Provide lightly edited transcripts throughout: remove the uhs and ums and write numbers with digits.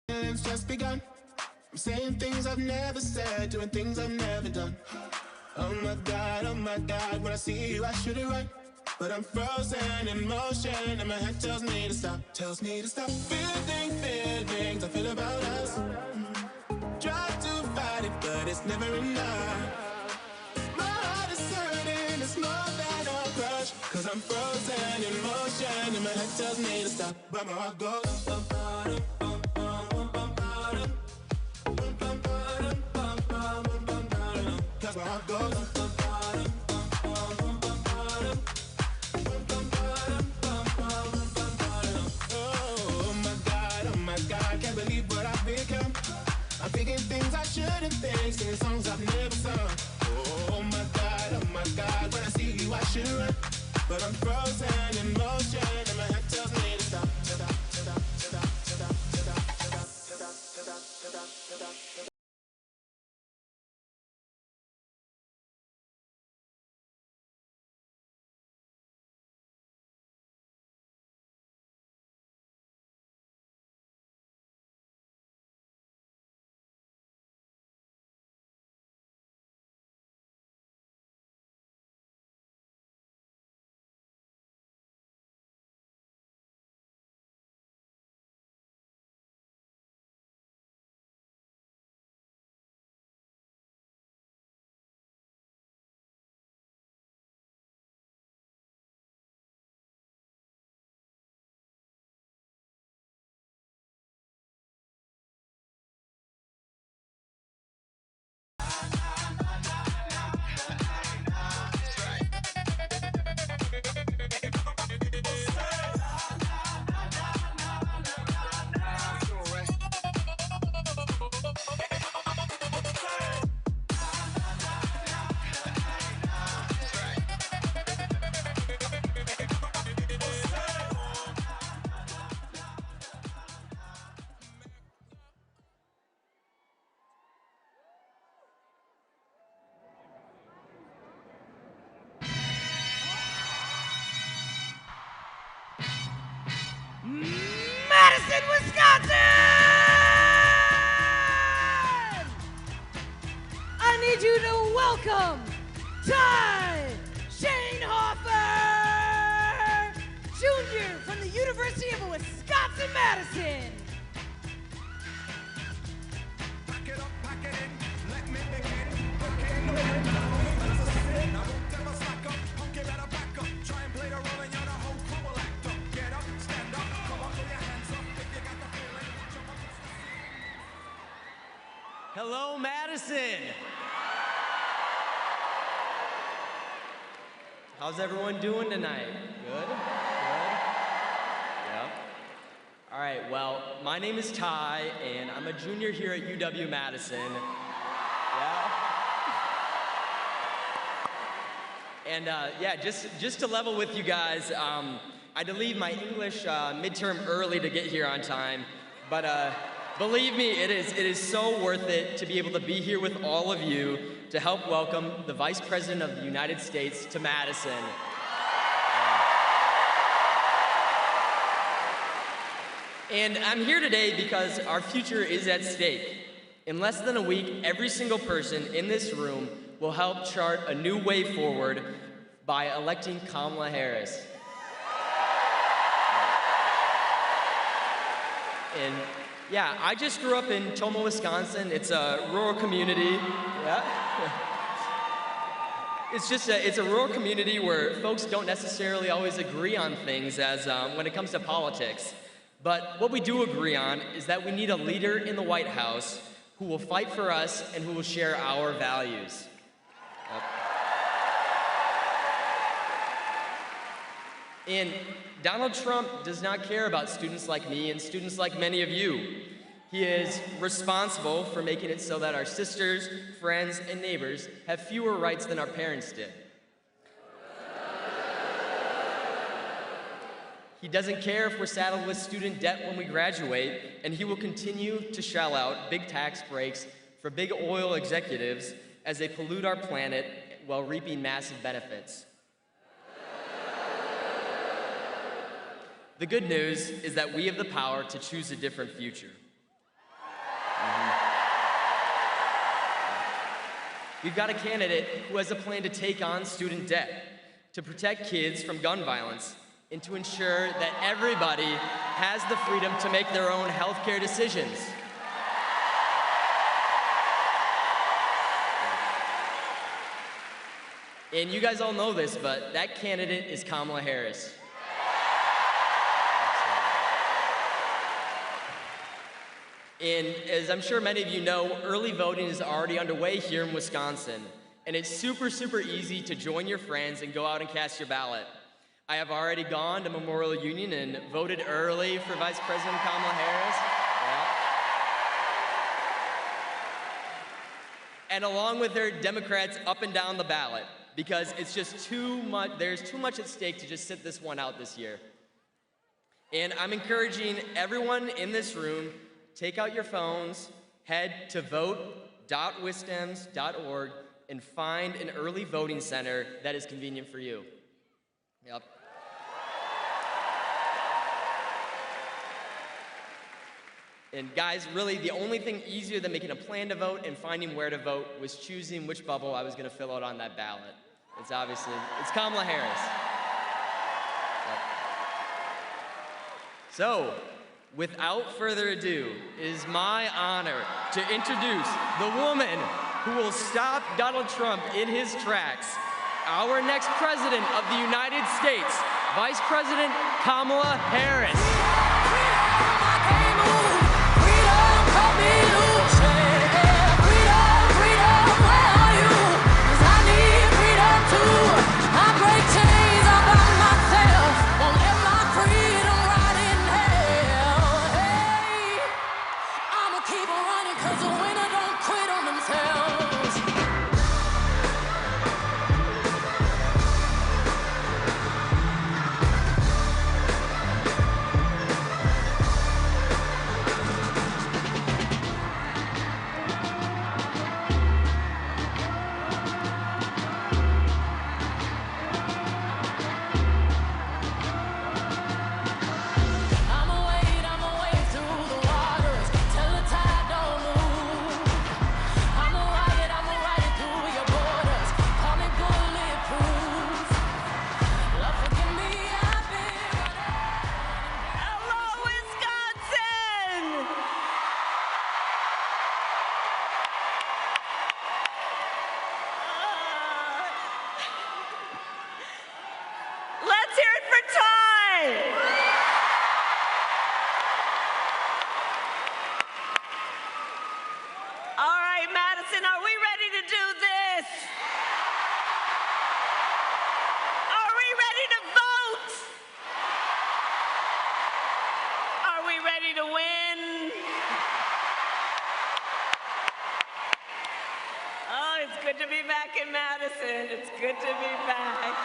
It's just begun. I'm saying things I've never said, doing things I've never done. Oh my God, when I see you I should it right. But I'm frozen in motion and my head tells me to stop. Feeling feelings I feel about us. Try to fight it, but it's never enough. My heart is hurting, it's more than a crush. Cause I'm frozen in motion and my head tells me to stop. But my heart goes cause my heart goes oh my God, can't believe what I've become. I'm thinking things I shouldn't think, singing songs I've never sung. Oh my God, when I see you I should run. But I'm frozen in motion and my head tells me to stop. Madison, Wisconsin! I need you to welcome Ty Shanehofer, Jr. from the University of Wisconsin-Madison. Pack it up, pack it in, let me begin. Okay, no, that's a sin. I won't ever slack up, punk, you better back up. Try and play the role and you're the whole crew will act up. Get up, stand up, come on, throw your hands up. If you got the feeling, jump up. Hello, Madison. How's everyone doing tonight? Good? Good? Yep. All right, well, my name is Ty, and I'm a junior here at UW-Madison. Yeah. And yeah, just to level with you guys, I had to leave my English midterm early to get here on time, but believe me, it is so worth it to be able to be here with all of you to help welcome the Vice President of the United States to Madison. And I'm here today because our future is at stake. In less than a week, every single person in this room will help chart a new way forward by electing Kamala Harris. And yeah, I just grew up in Tomah, Wisconsin. It's a rural community. Yeah. It's a rural community where folks don't necessarily always agree on things as when it comes to politics. But what we do agree on is that we need a leader in the White House who will fight for us and who will share our values. And Donald Trump does not care about students like me and students like many of you. He is responsible for making it so that our sisters, friends, and neighbors have fewer rights than our parents did. He doesn't care if we're saddled with student debt when we graduate, and he will continue to shell out big tax breaks for big oil executives as they pollute our planet while reaping massive benefits. The good news is that we have the power to choose a different future. We've got a candidate who has a plan to take on student debt, to protect kids from gun violence, and to ensure that everybody has the freedom to make their own healthcare decisions. And you guys all know this, but that candidate is Kamala Harris. And as I'm sure many of you know, early voting is already underway here in Wisconsin. And it's super, super easy to join your friends and go out and cast your ballot. I have already gone to Memorial Union and voted early for Vice President Kamala Harris. Yeah. And along with her, Democrats up and down the ballot, because it's just too much, there's too much at stake to just sit this one out this year. And I'm encouraging everyone in this room, take out your phones, head to vote.wisdems.org, and find an early voting center that is convenient for you. Yep. And guys, really the only thing easier than making a plan to vote and finding where to vote was choosing which bubble I was going to fill out on that ballot. It's Kamala Harris. Yep. So, without further ado, it is my honor to introduce the woman who will stop Donald Trump in his tracks, our next president of the United States, Vice President Kamala Harris. Madison, are we ready to do this? Are we ready to vote? Are we ready to win? Oh, it's good to be back in Madison. It's good to be back.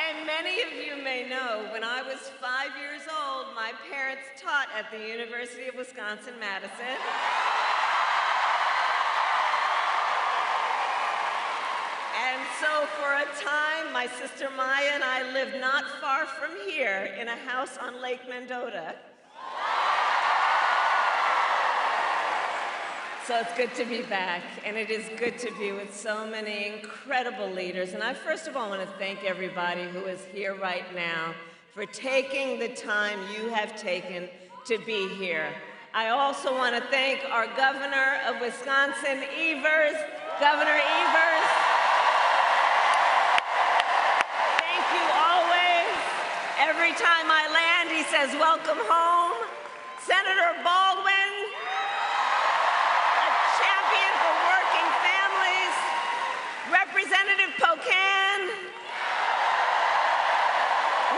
And many of you may know, when I was 5 years old, my parents taught at the University of Wisconsin-Madison. And so for a time, my sister Maya and I lived not far from here in a house on Lake Mendota. So it's good to be back, and it is good to be with so many incredible leaders. And I first of all want to thank everybody who is here right now for taking the time you have taken to be here. I also want to thank our Governor of Wisconsin, Governor Evers. Thank you always. Every time I land, he says, "Welcome home." Senator Baldwin, for working families, Representative Pocan,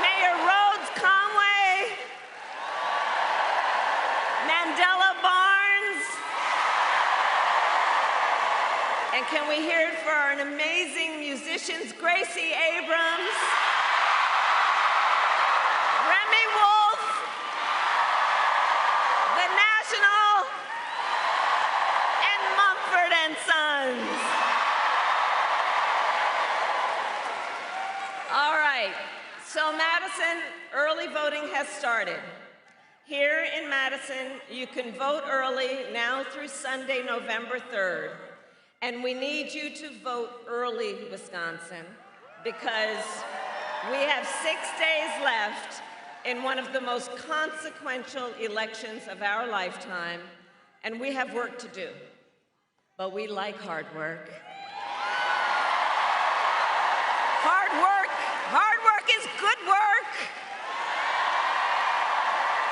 Mayor Rhodes Conway, Mandela Barnes, and can we hear it for our amazing musicians, Gracie Abrams, Remi Wolf, the National, Mumford Sons. All right, so Madison, early voting has started. Here in Madison, you can vote early now through Sunday, November 3rd. And we need you to vote early, Wisconsin, because we have 6 days left in one of the most consequential elections of our lifetime, and we have work to do. But we like hard work. Hard work is good work.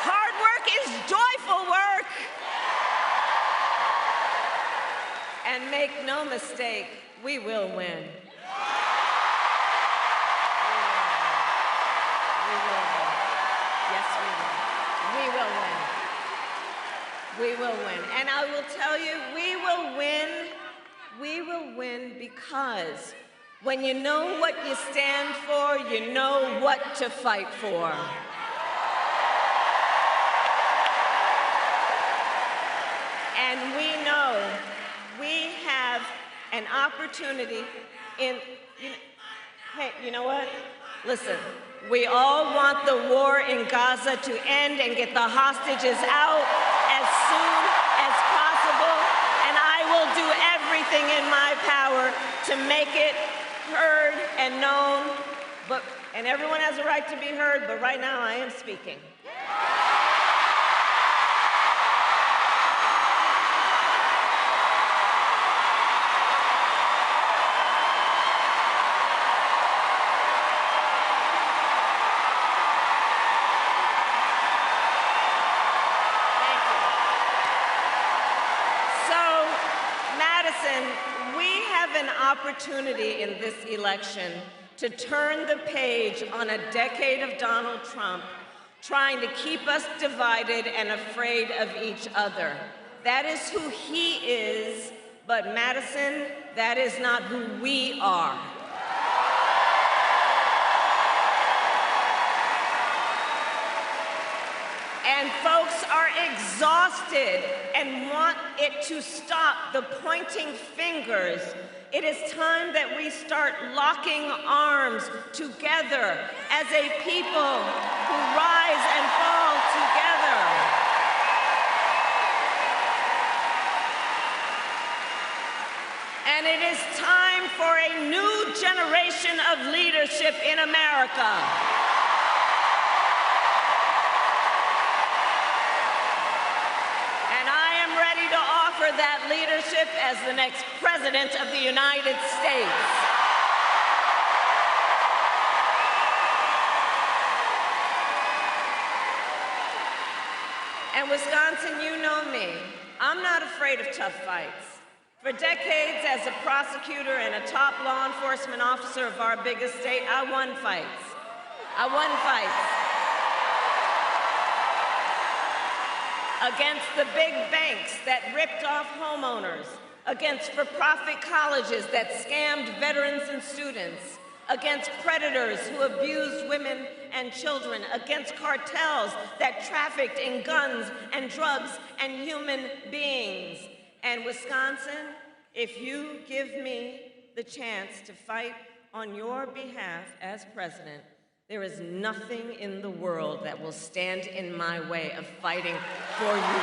Hard work is joyful work. And make no mistake, we will win. We will win. Yes, we will. We will win. We will win. And I will tell you, we will win. We will win because when you know what you stand for, you know what to fight for. And we know we have an opportunity in, hey, you know what? Listen, we all want the war in Gaza to end and get the hostages out as soon as possible, and I will do everything in my power to make it heard and known, and everyone has a right to be heard, but right now I am speaking. An opportunity in this election to turn the page on a decade of Donald Trump trying to keep us divided and afraid of each other. That is who he is, but Madison, that is not who we are. And folks are exhausted and want it to stop the pointing fingers. It is time that we start locking arms together as a people who rise and fall together. And it is time for a new generation of leadership in America. That leadership as the next President of the United States. And Wisconsin, you know me. I'm not afraid of tough fights. For decades as a prosecutor and a top law enforcement officer of our biggest state, I won fights. I won fights against the big banks that ripped off homeowners, against for-profit colleges that scammed veterans and students, against predators who abused women and children, against cartels that trafficked in guns and drugs and human beings. And Wisconsin, if you give me the chance to fight on your behalf as president, there is nothing in the world that will stand in my way of fighting for you.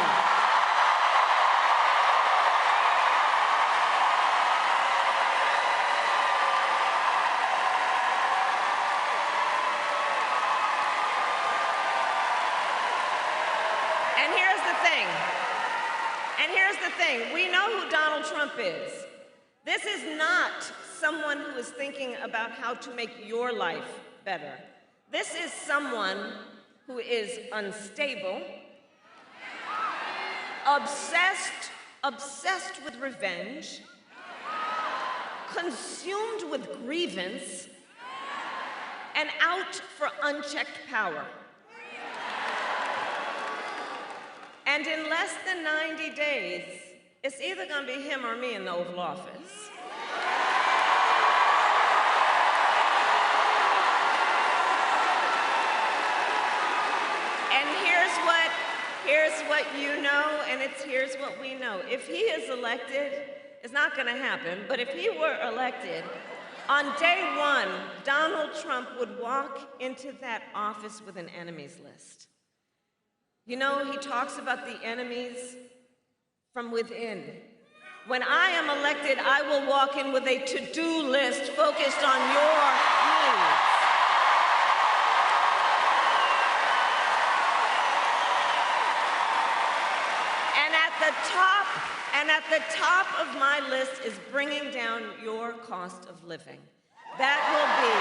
We know who Donald Trump is. This is not someone who is thinking about how to make your life better. This is someone who is unstable, obsessed with revenge, consumed with grievance, and out for unchecked power. And in less than 90 days, it's either going to be him or me in the Oval Office. And here's what you know, and here's what we know. If he is elected, it's not going to happen, but if he were elected, on day one, Donald Trump would walk into that office with an enemies list. You know, he talks about the enemies from within. When I am elected, I will walk in with a to-do list focused on your needs. And at the top of my list is bringing down your cost of living. That will be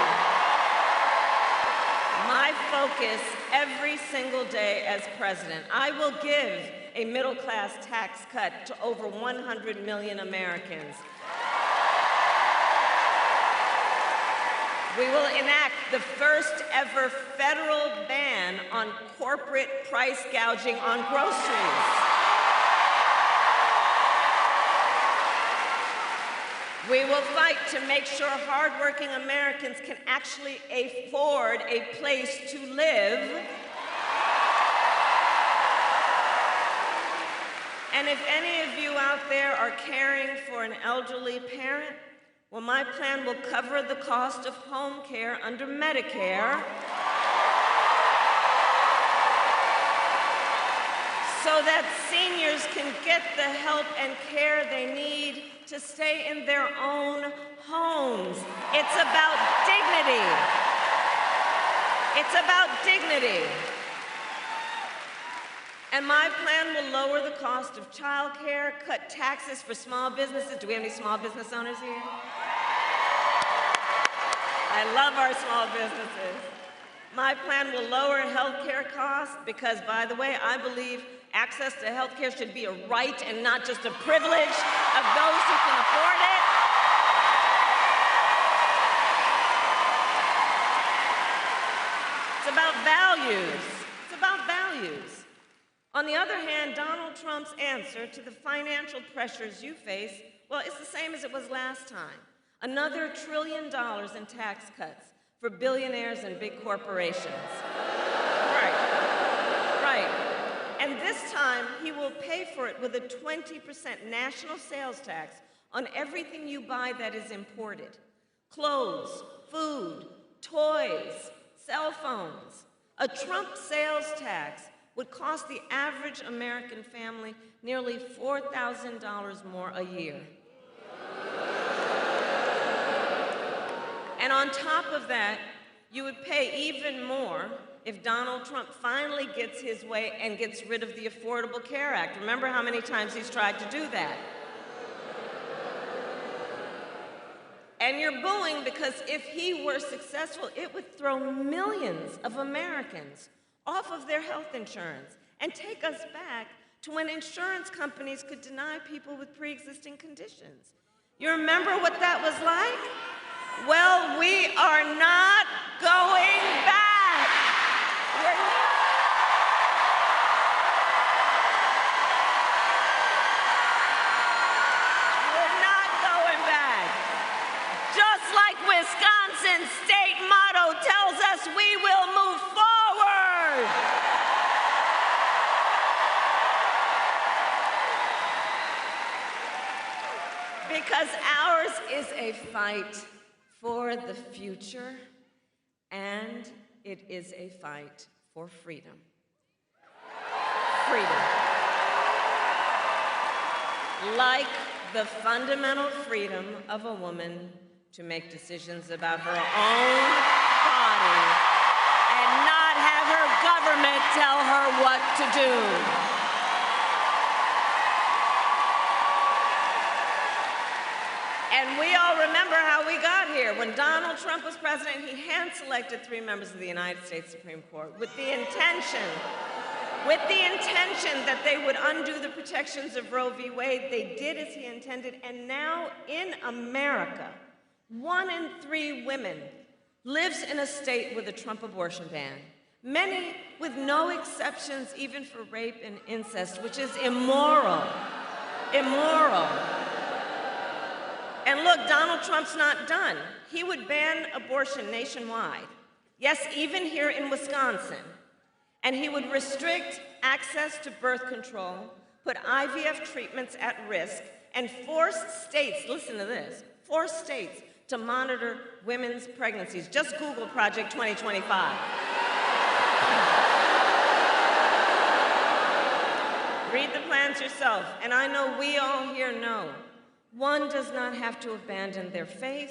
my focus every single day as president. I will give a middle-class tax cut to over 100 million Americans. We will enact the first ever federal ban on corporate price gouging on groceries. We will fight to make sure hardworking Americans can actually afford a place to live. And if any of you out there are caring for an elderly parent, well, my plan will cover the cost of home care under Medicare so that seniors can get the help and care they need to stay in their own homes. It's about dignity. It's about dignity. And my plan will lower the cost of childcare, cut taxes for small businesses. Do we have any small business owners here? I love our small businesses. My plan will lower health care costs because, by the way, I believe access to health care should be a right and not just a privilege of those who can afford it. It's about values. It's about values. On the other hand, Donald Trump's answer to the financial pressures you face, well, it's the same as it was last time. Another $1 trillion in tax cuts for billionaires and big corporations. Right. And this time, he will pay for it with a 20% national sales tax on everything you buy that is imported. Clothes, food, toys, cell phones. A Trump sales tax would cost the average American family nearly $4,000 more a year. And on top of that, you would pay even more if Donald Trump finally gets his way and gets rid of the Affordable Care Act. Remember how many times he's tried to do that. And you're booing because if he were successful, it would throw millions of Americans off of their health insurance and take us back to when insurance companies could deny people with pre-existing conditions. You remember what that was like? Well, we are not going back. We're not going back. Just like Wisconsin's state motto tells us, we will move forward. Because ours is a fight for the future, and it is a fight for freedom. Freedom. Like the fundamental freedom of a woman to make decisions about her own body and not have her government tell her what to do. And we all remember how we got here. When Donald Trump was president, he hand-selected 3 members of the United States Supreme Court with the intention that they would undo the protections of Roe v. Wade. They did as he intended, and now in America, 1 in 3 women lives in a state with a Trump abortion ban. Many with no exceptions, even for rape and incest, which is immoral. Immoral. And look, Donald Trump's not done. He would ban abortion nationwide. Yes, even here in Wisconsin. And he would restrict access to birth control, put IVF treatments at risk, and force states, listen to this, force states to monitor women's pregnancies. Just Google Project 2025. Read the plans yourself, and I know we all here know one does not have to abandon their faith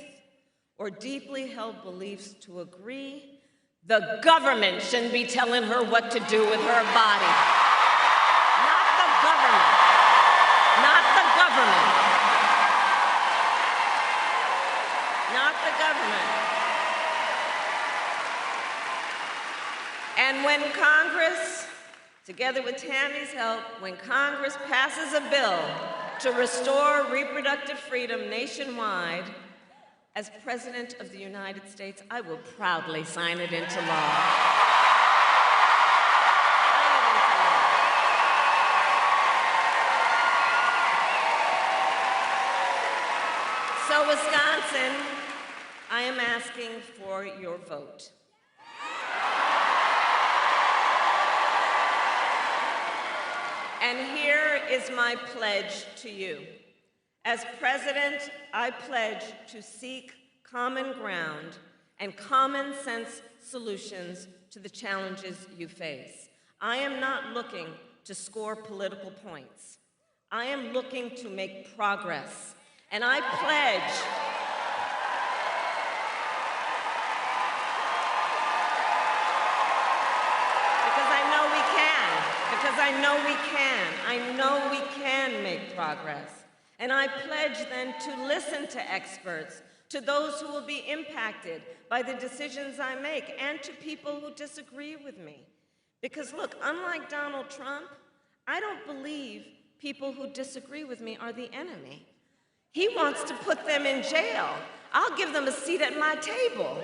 or deeply held beliefs to agree. The government shouldn't be telling her what to do with her body. Not the government. Not the government. Not the government. And when Congress, together with Tammy's help, when Congress passes a bill to restore reproductive freedom nationwide, as President of the United States, I will proudly sign it into law. So, Wisconsin, I am asking for your vote. And here is my pledge to you. As president, I pledge to seek common ground and common sense solutions to the challenges you face. I am not looking to score political points. I am looking to make progress. And I pledge I know we can make progress. And I pledge then to listen to experts, to those who will be impacted by the decisions I make, and to people who disagree with me. Because look, unlike Donald Trump, I don't believe people who disagree with me are the enemy. He wants to put them in jail. I'll give them a seat at my table.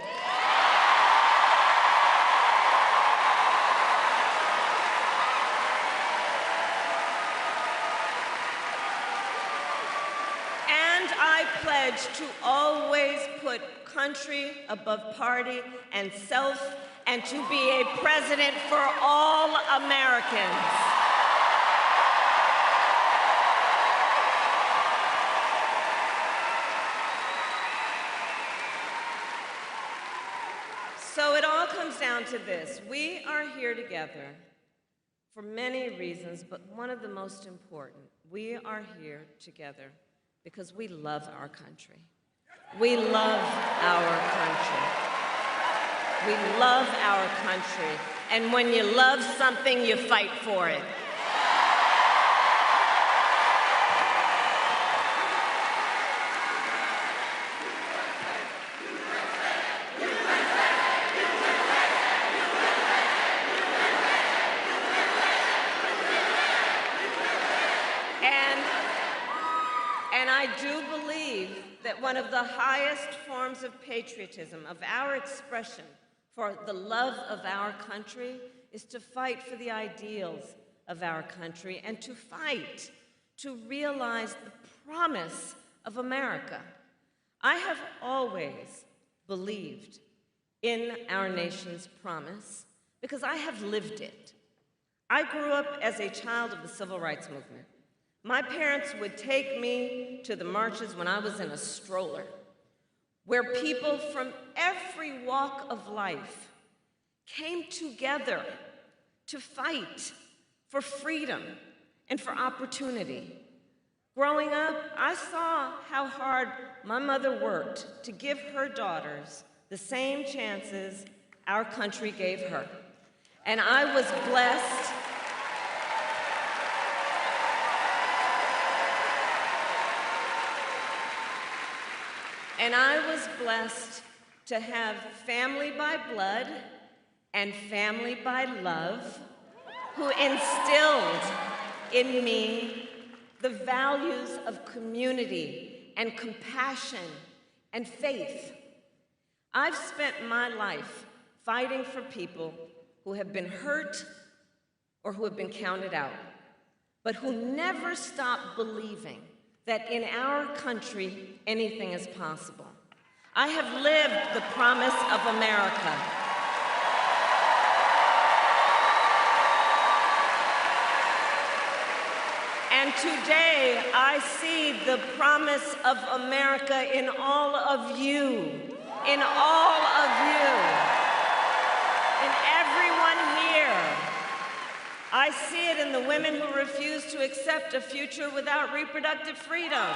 I pledge to always put country above party and self, and to be a president for all Americans. So it all comes down to this. We are here together for many reasons, but one of the most important, we are here together because we love our country. We love our country. We love our country. And when you love something, you fight for it. that one of the highest forms of patriotism, of our expression for the love of our country, is to fight for the ideals of our country and to fight to realize the promise of America. I have always believed in our nation's promise because I have lived it. I grew up as a child of the Civil Rights Movement. My parents would take me to the marches when I was in a stroller, where people from every walk of life came together to fight for freedom and for opportunity. Growing up, I saw how hard my mother worked to give her daughters the same chances our country gave her. And I was blessed to have family by blood and family by love who instilled in me the values of community and compassion and faith. I've spent my life fighting for people who have been hurt or who have been counted out, but who never stop believing that in our country, anything is possible. I have lived the promise of America. And today, I see the promise of America in all of you, in all of you, in everyone here. I see it in the women who refuse to accept a future without reproductive freedom.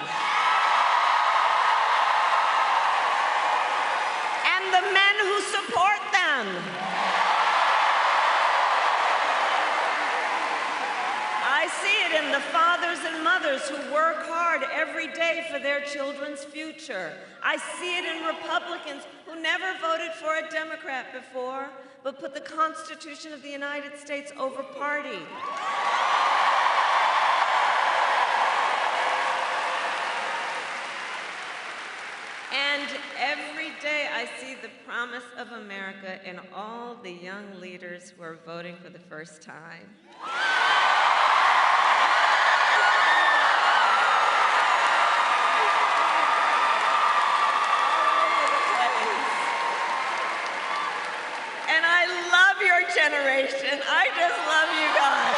And the men who support them. I see it in the fathers and mothers who work hard every day for their children's future. I see it in Republicans who never voted for a Democrat before, but put the Constitution of the United States over party. And every day I see the promise of America in all the young leaders who are voting for the first time. And I love your generation. I just love you guys.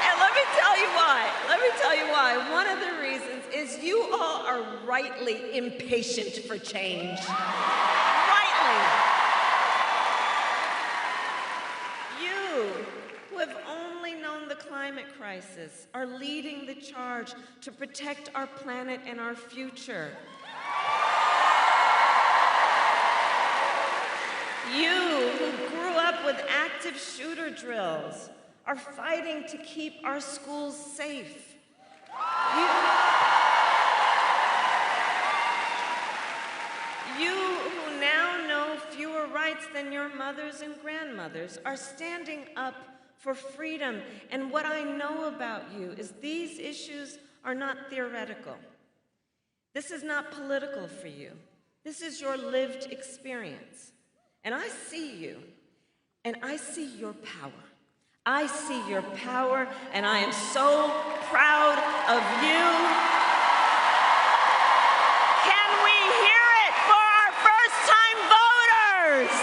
And let me tell you why. Let me tell you why. One of the reasons is you all are rightly impatient for change. Rightly. You, who have only known the climate crisis, are leading the charge to protect our planet and our future. You, who grew up with active shooter drills, are fighting to keep our schools safe. You who now know fewer rights than your mothers and grandmothers are standing up for freedom. And what I know about you is these issues are not theoretical. This is not political for you. This is your lived experience. And I see you, and I see your power. I see your power, and I am so proud of you. Can we hear it for our first-time voters?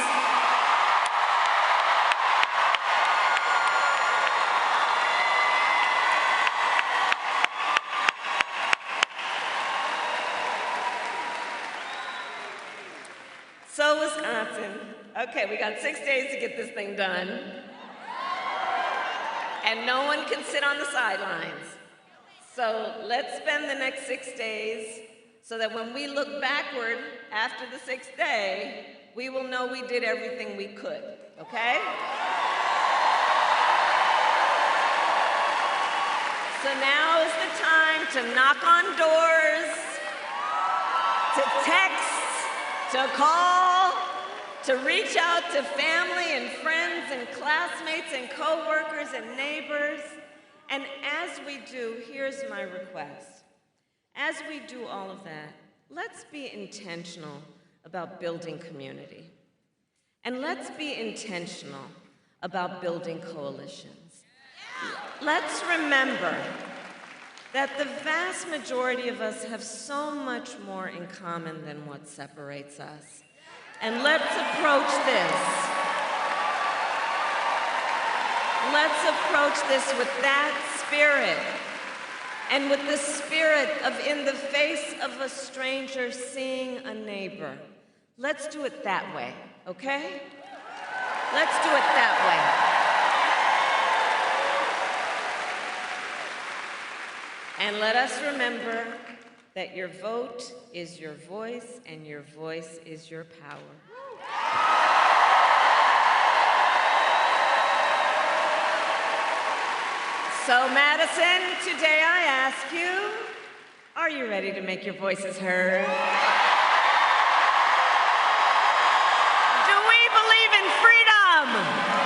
So, Wisconsin, okay, we got 6 days to get this thing done. And no one can sit on the sidelines. So let's spend the next 6 days so that when we look backward after the 6th day, we will know we did everything we could, okay? So now is the time to knock on doors, to text, to call, to reach out to family and friends and classmates and coworkers and neighbors, And as we do, here's my request. As we do all of that, let's be intentional about building community. And let's be intentional about building coalitions. Let's remember that the vast majority of us have so much more in common than what separates us. And let's approach this. Let's approach this with that spirit, and with the spirit of, in the face of a stranger, seeing a neighbor. Let's do it that way, okay? Let's do it that way. And let us remember that your vote is your voice, and your voice is your power. So, Madison, today I ask you, are you ready to make your voices heard? Do we believe in freedom?